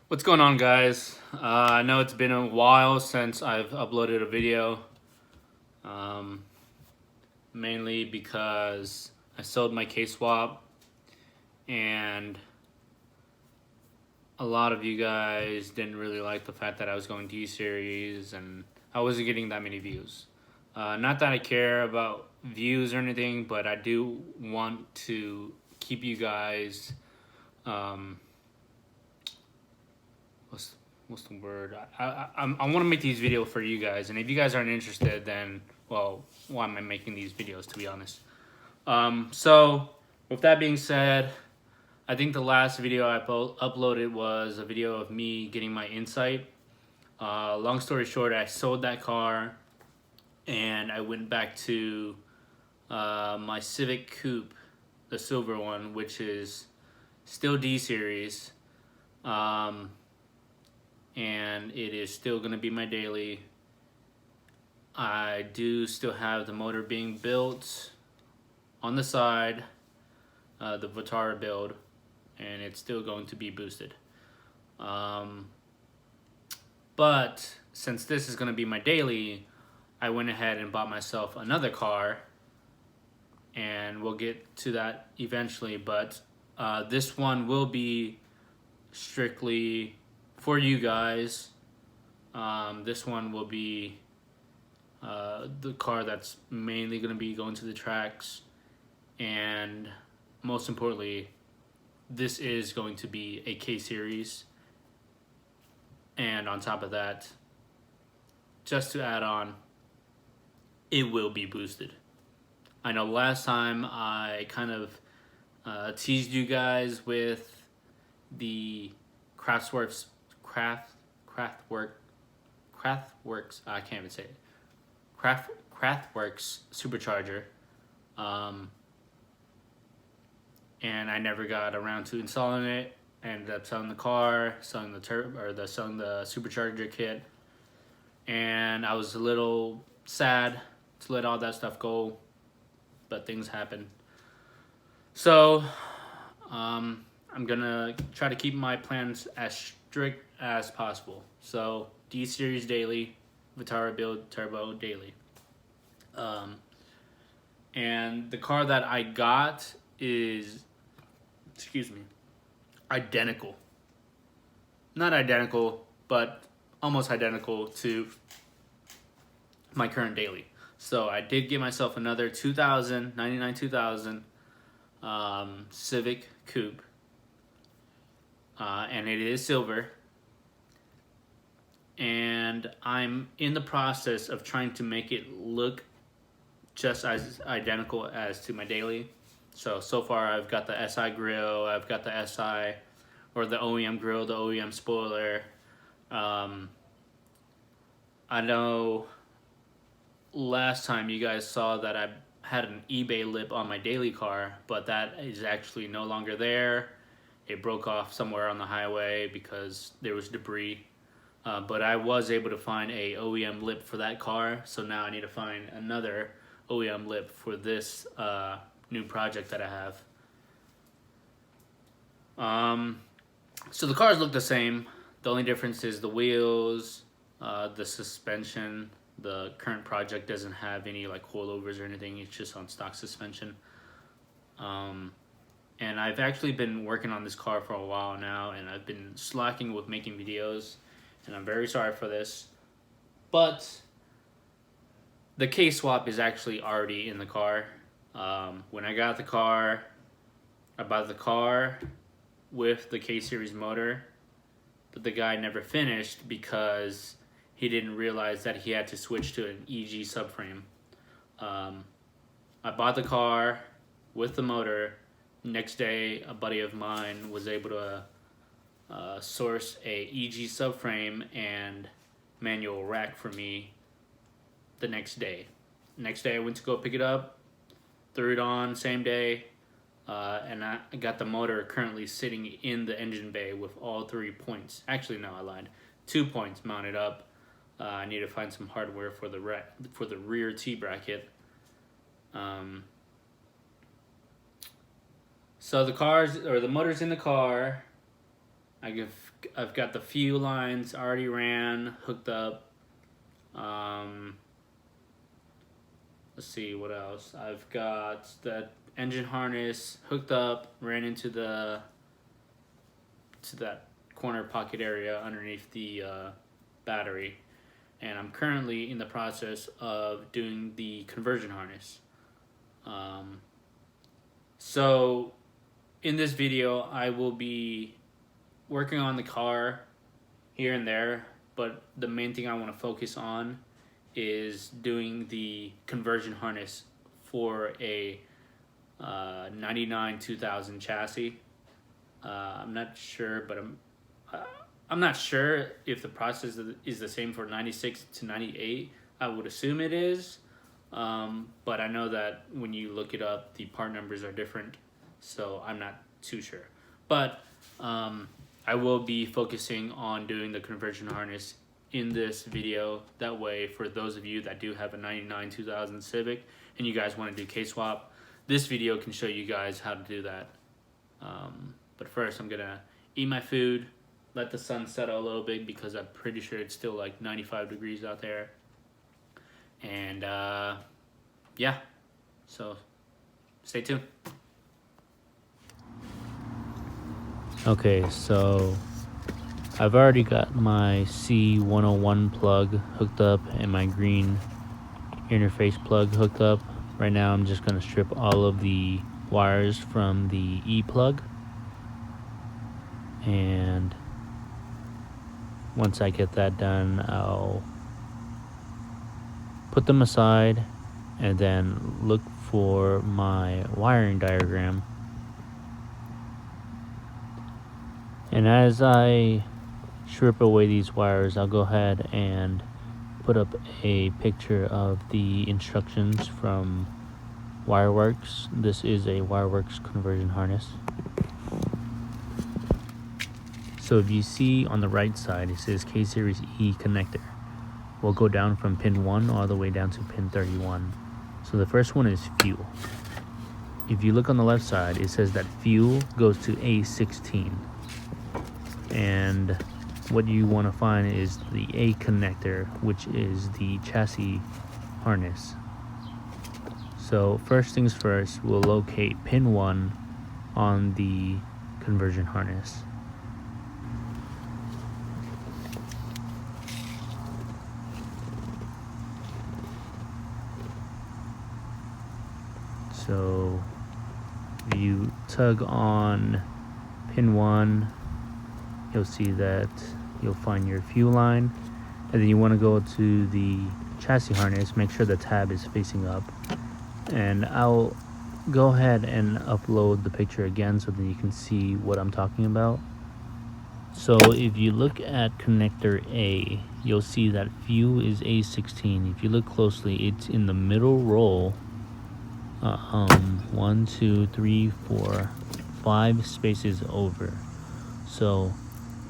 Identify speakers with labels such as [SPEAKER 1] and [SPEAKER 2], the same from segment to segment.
[SPEAKER 1] What's going on, guys? I know it's been a while since I've uploaded a video, um, mainly because I sold my K-Swap, and a lot of you guys didn't really like the fact that I was going D-Series and I wasn't getting that many views. Not that I care about views or anything, but I do want to keep you guys um, what's what's the word? I want to make these videos for you guys, and if you guys aren't interested, then well, why am I making these videos? To be honest. So with that being said, I think the last video I uploaded was a video of me getting my insight. Long story short, I sold that car, and I went back to my Civic Coupe, the silver one, which is still D series. And it is still going to be my daily. I do still have the motor being built on the side, the Vitara build, and it's still going to be boosted. But since this is going to be my daily, I went ahead and bought myself another car, and we'll get to that eventually, but this one will be strictly for you guys. This one will be the car that's mainly going to be going to the tracks, and most importantly, this is going to be a K-Series, and on top of that, just to add on, it will be boosted. I know last time I kind of teased you guys with the Craftworks, I can't even say it. Craftworks supercharger, and I never got around to installing it. I ended up selling the car, selling the selling the supercharger kit, and I was a little sad to let all that stuff go, but things happen. So, I'm gonna try to keep my plans as strict as possible. So, D series daily, Vitara build turbo daily. And the car that I got is, identical. Not identical, but almost identical to my current daily. So I did get myself another 2000 Civic Coupe, and it is silver. And I'm in the process of trying to make it look just as identical as to my daily. So far I've got the SI grill, I've got the SI, or the OEM grill, the OEM spoiler. I know last time you guys saw that I had an eBay lip on my daily car, but that is actually no longer there. It broke off somewhere on the highway because there was debris. But I was able to find a OEM lip for that car, so now I need to find another OEM lip for this new project that I have. So the cars look the same. The only difference is the wheels, the suspension. The current project doesn't have any like coilovers or anything. It's just on stock suspension. And I've actually been working on this car for a while now, and I've been slacking with making videos, and I'm very sorry for this. But the K-Swap is actually already in the car. When I got the car, I bought the car with the K-Series motor, but the guy never finished because he didn't realize that he had to switch to an EG subframe. I bought the car with the motor. Next day, a buddy of mine was able to source a EG subframe and manual rack for me the next day. Next day I went to go pick it up, threw it on, same day, and I got the motor currently sitting in the engine bay with all 3 points. Actually, no, I lied. 2 points mounted up. I need to find some hardware for the rear T-bracket. So the motor's in the car. I've got the fuel lines already hooked up. Let's see what else. I've got the engine harness hooked up, ran into that corner pocket area underneath the battery, and I'm currently in the process of doing the conversion harness. So in this video, I will be working on the car here and there, but the main thing I want to focus on is doing the conversion harness for a 99 2000 chassis. I'm not sure, but I'm not sure if the process is the same for 96 to 98. I would assume it is, but I know that when you look it up, the part numbers are different, so I'm not too sure. But I will be focusing on doing the conversion harness in this video. That way, for those of you that do have a 99 2000 Civic and you guys want to do K-swap, this video can show you guys how to do that. But first, I'm gonna eat my food, let the sun settle a little bit because I'm pretty sure it's still like 95 degrees out there. And yeah, so stay tuned. Okay, so I've already got my C101 plug hooked up and my green interface plug hooked up. Right now I'm just going to strip all of the wires from the E plug, and once I get that done, I'll put them aside and then look for my wiring diagram. And as I strip away these wires, I'll go ahead and put up a picture of the instructions from WireWorx. This is a WireWorx conversion harness. So if you see on the right side, it says K-Series E connector. We'll go down from pin 1 all the way down to pin 31. So the first one is fuel. If you look on the left side, it says that fuel goes to A16. And what you want to find is the A connector, which is the chassis harness. So first things first, we'll locate pin 1 on the conversion harness. So if you tug on pin 1, you'll see that you'll find your fuel line, and then you want to go to the chassis harness, make sure the tab is facing up, and I'll go ahead and upload the picture again so that you can see what I'm talking about. So if you look at connector A, you'll see that fuel is A16. If you look closely, it's in the middle row. 1, 2, 3, 4, 5 spaces over. So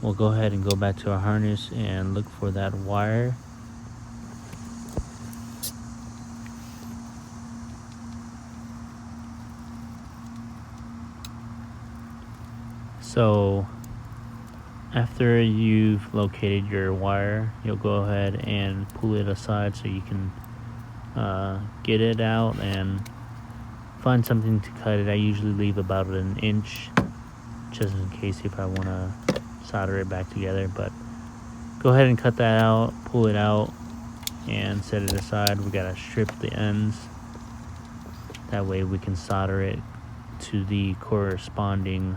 [SPEAKER 1] we'll go ahead and go back to our harness and look for that wire. So after you've located your wire, you'll go ahead and pull it aside so you can get it out and find something to cut it. I usually leave about an inch just in case if I want to solder it back together, but go ahead and cut that out, pull it out, and set it aside. We gotta strip the ends, that way we can solder it to the corresponding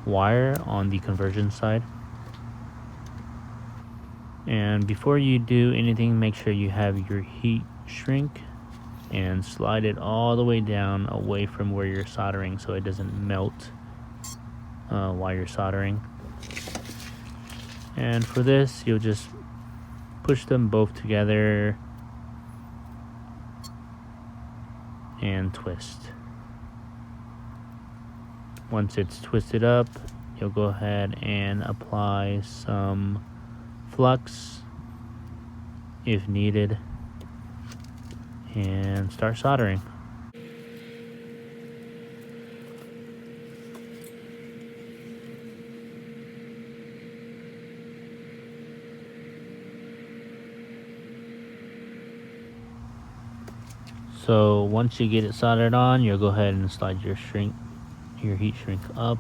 [SPEAKER 1] wire on the conversion side. And before you do anything, make sure you have your heat shrink and slide it all the way down away from where you're soldering so it doesn't melt while you're soldering. And for this, you'll just push them both together and twist. Once it's twisted up, you'll go ahead and apply some flux if needed and start soldering. So once you get it soldered on, you'll go ahead and slide your heat shrink up.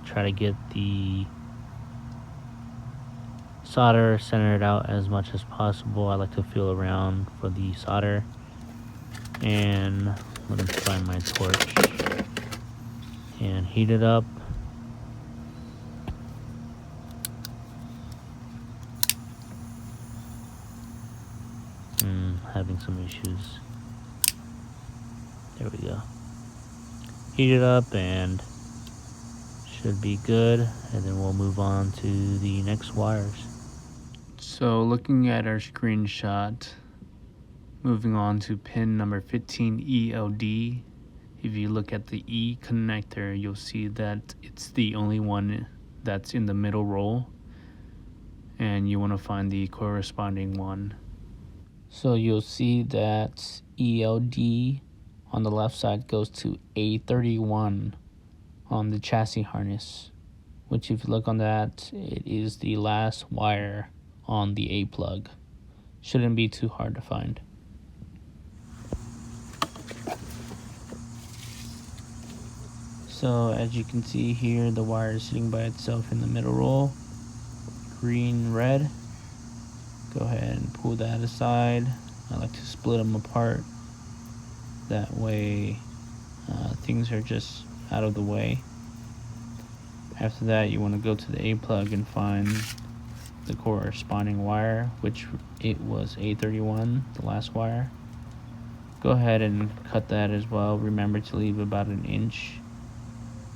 [SPEAKER 1] Try to get the solder centered out as much as possible. I like to feel around for the solder. And let me find my torch and heat it up. Having some issues. There we go. Heat it up and should be good, and then we'll move on to the next wires. So looking at our screenshot, moving on to pin number 15 ELD. If you look at the E connector, you'll see that it's the only one that's in the middle row, and you want to find the corresponding one. So you'll see that ELD on the left side goes to A31 on the chassis harness, which if you look on that, it is the last wire on the A plug. Shouldn't be too hard to find. So as you can see here, the wire is sitting by itself in the middle row, green, red. Go ahead and pull that aside. I like to split them apart. That way things are just out of the way. After that, you want to go to the A plug and find the corresponding wire, which it was A31, the last wire. Go ahead and cut that as well. Remember to leave about 1 inch.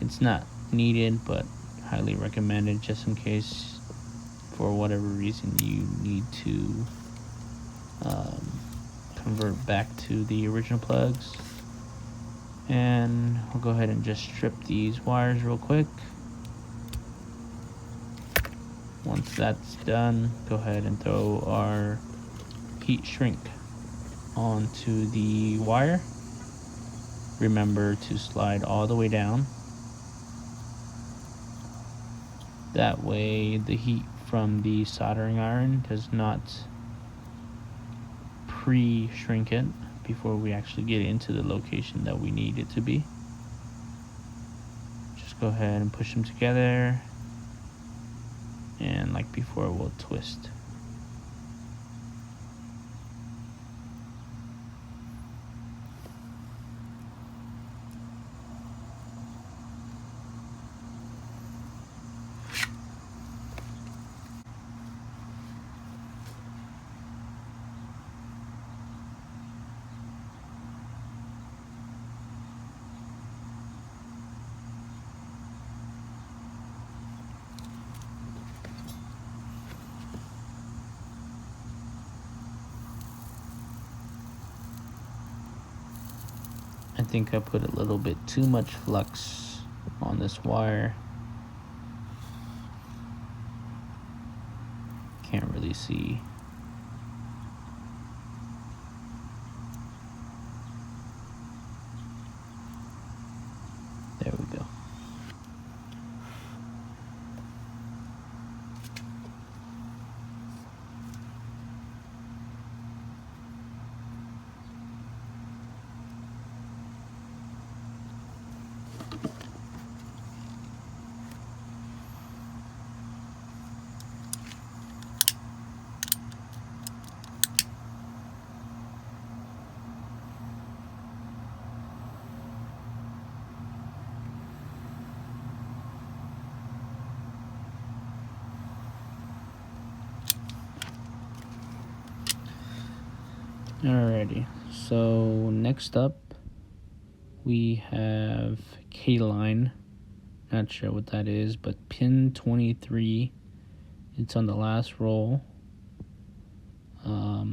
[SPEAKER 1] It's not needed, but highly recommended just in case for whatever reason you need to convert back to the original plugs. And we'll go ahead and just strip these wires real quick. Once that's done, go ahead and throw our heat shrink onto the wire. Remember to slide all the way down. That way the heat from the soldering iron does not pre-shrink it before we actually get into the location that we need it to be. Just go ahead and push them together, and like before, we'll twist. I think I put a little bit too much flux on this wire. Can't really see. There we go. Alrighty, so next up we have K-line. Not sure what that is, but pin 23. It's on the last roll.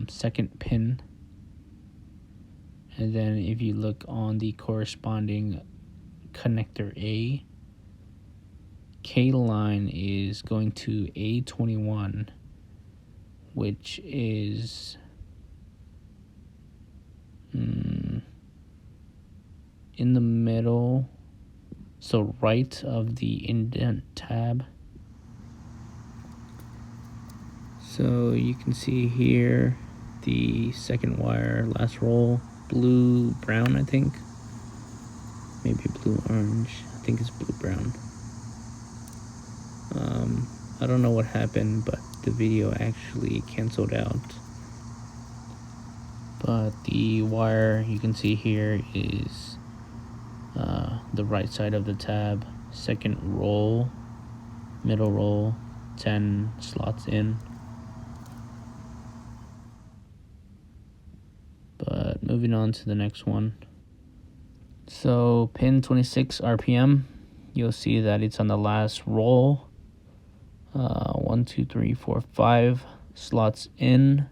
[SPEAKER 1] Second pin. And then if you look on the corresponding connector A, K-line is going to A21, which is in the middle, so right of the indent tab. So you can see here the second wire, last roll, blue-brown, I think. Maybe blue-orange. I think it's blue-brown. I don't know what happened, but the video actually canceled out. But the wire you can see here is the right side of the tab, second roll, middle roll, 10 slots in. But moving on to the next one. So pin 26 RPM, you'll see that it's on the last roll. 1, 2, 3, 4, 5 slots in.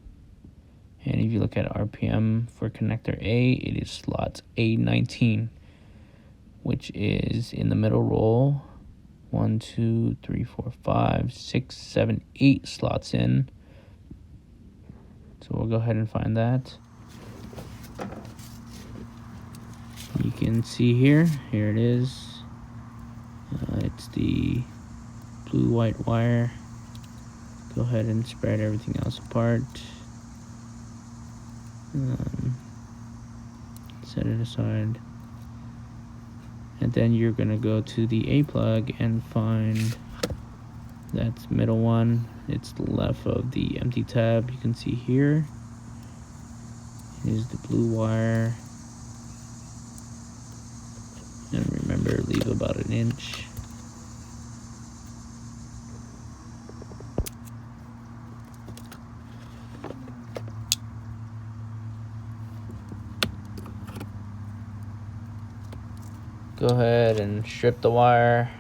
[SPEAKER 1] And if you look at RPM for connector A, it is slot A19, which is in the middle roll. 1, 2, 3, 4, 5, 6, 7, 8 slots in. So we'll go ahead and find that. You can see here it is. It's the blue-white wire. Go ahead and spread everything else apart. Set it aside. And then you're gonna go to the A plug and find that middle one. It's left of the empty tab. You can see here is the blue wire. And remember, leave about an inch. Go ahead and strip the wire.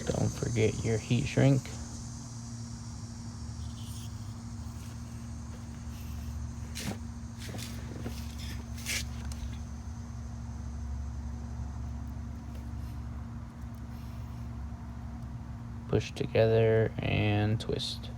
[SPEAKER 1] Don't forget your heat shrink. Push together and twist.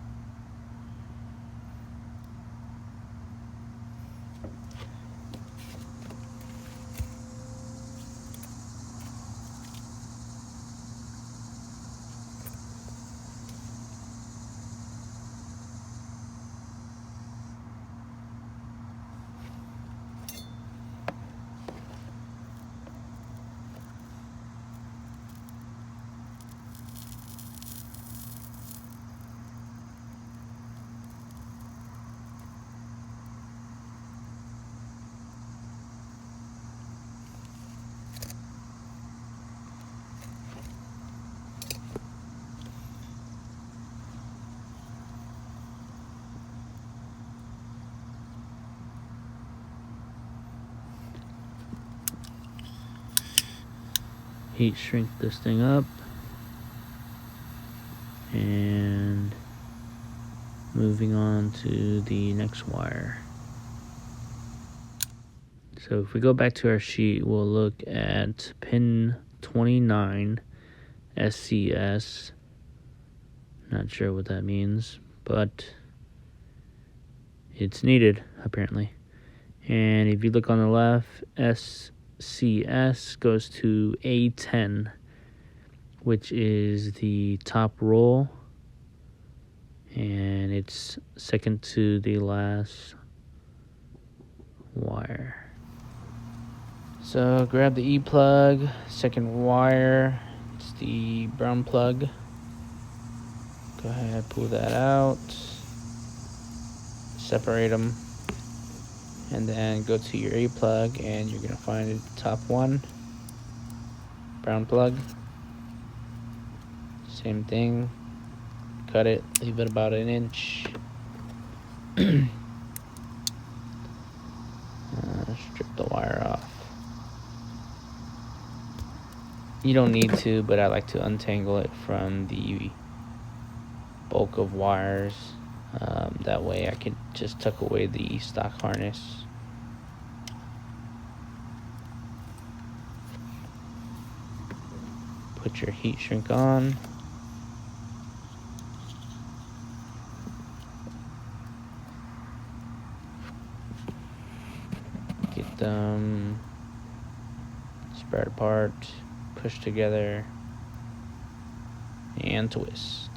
[SPEAKER 1] Heat shrink this thing up. And moving on to the next wire. So if we go back to our sheet, we'll look at pin 29 SCS. Not sure what that means, but it's needed apparently. And if you look on the left, SCS goes to A10, which is the top roll, and it's second to the last wire. So grab the E plug, second wire, it's the brown plug. Go ahead, pull that out, separate them, and then go to your A plug, and you're gonna find the top one, brown plug. Same thing, cut it, leave it about an inch. Strip the wire off. You don't need to, but I like to untangle it from the bulk of wires. That way I can just tuck away the stock harness. Put your heat shrink on. Get them spread apart, push together, and twist.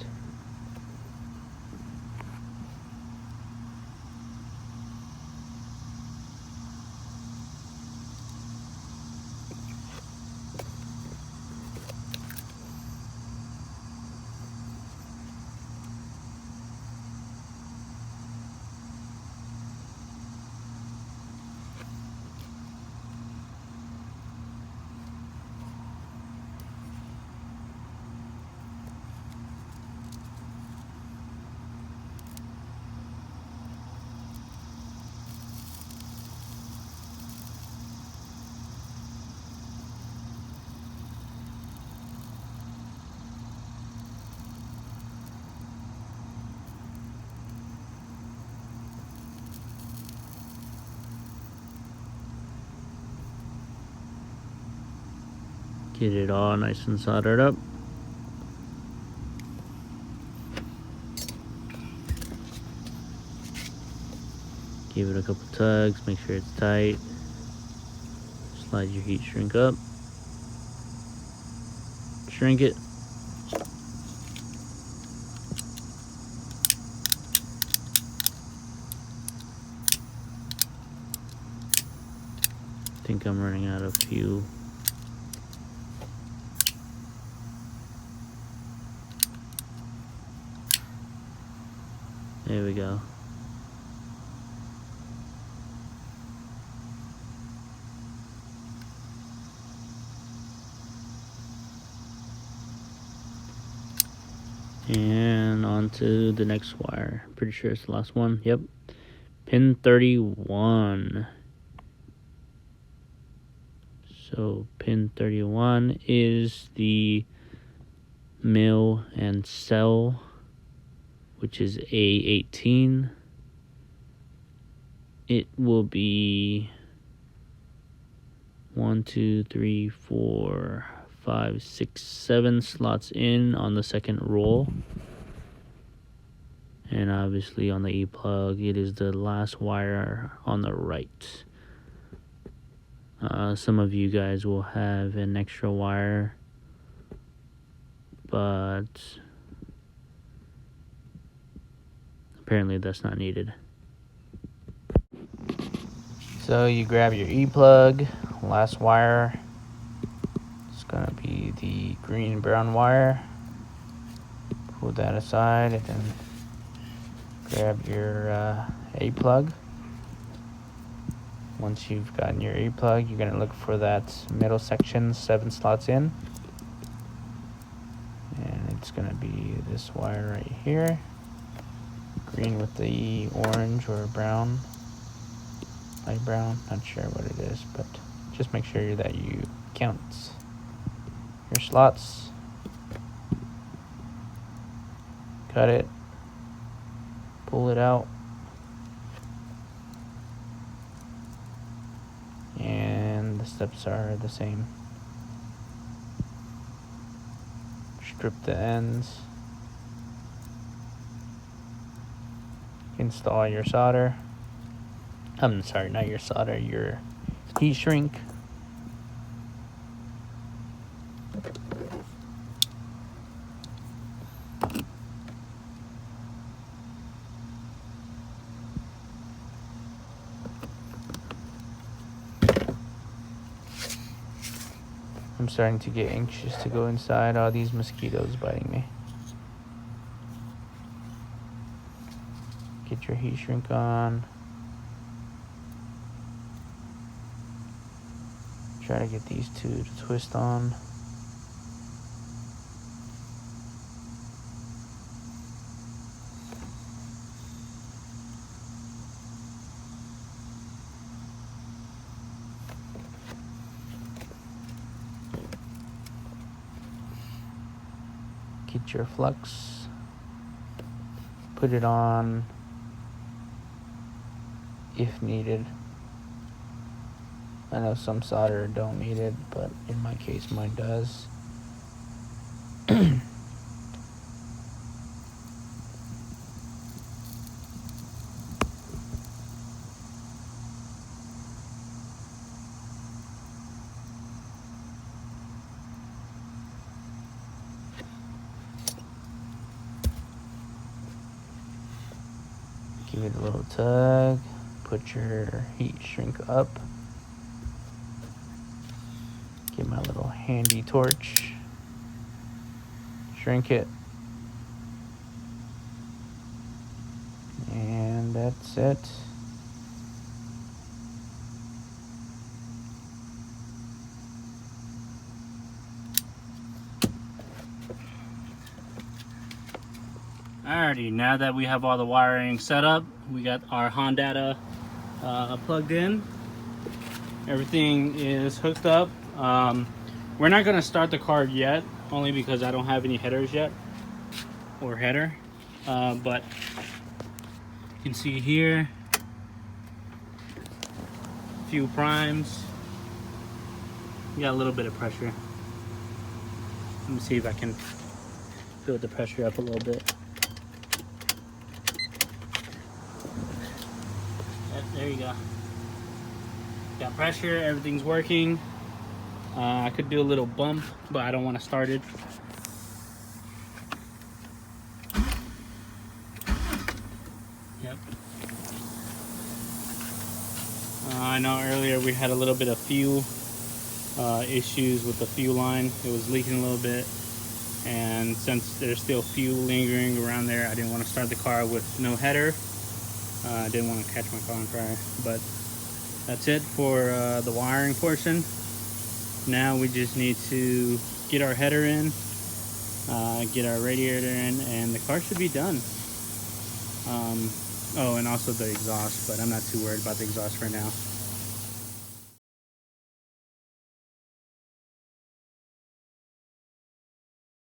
[SPEAKER 1] Get it all nice and soldered up. Give it a couple tugs, make sure it's tight. Slide your heat shrink up. Shrink it. I think I'm running out of fuel. There we go. And on to the next wire. Pretty sure it's the last one. Yep. Pin 31. So pin 31 is the mill and cell, which is A18. It will be 1, 2, 3, 4, 5, 6, 7 slots in on the second roll. And obviously on the E-plug, it is the last wire on the right. Some of you guys will have an extra wire, but apparently that's not needed. So you grab your E-plug, last wire. It's gonna be the green and brown wire. Pull that aside and then grab your A-plug. Once you've gotten your A-plug, you're gonna look for that middle section, 7 slots in. And it's gonna be this wire right here. Green with the orange or brown, light brown, not sure what it is, but just make sure that you count your slots. Cut it, pull it out, and the steps are the same. Strip the ends. Install your solder. I'm sorry, not your solder, your heat shrink. I'm starting to get anxious to go inside. All these mosquitoes biting me. Get your heat shrink on. Try to get these two to twist on. Get your flux, put it on if needed. I know some solder don't need it, but in my case mine does. Give it a little tug. Put your heat shrink up. Get my little handy torch. Shrink it. And that's it. Alrighty, now that we have all the wiring set up, we got our Honda plugged in. Everything is hooked up. We're not gonna start the car yet, only because I don't have any headers yet, or header. But you can see here, a few primes. We got a little bit of pressure. Let me see if I can build the pressure up a little bit. Yep, there you go. Got pressure, everything's working. I could do a little bump, but I don't want to start it. Yep. I know earlier we had a little bit of fuel issues with the fuel line. It was leaking a little bit, and since there's still fuel lingering around there, I didn't want to start the car with no header. I didn't want to catch my car on fire, but that's it for the wiring portion. Now we just need to get our header in, get our radiator in, and the car should be done. Oh, and also the exhaust, but I'm not too worried about the exhaust right now.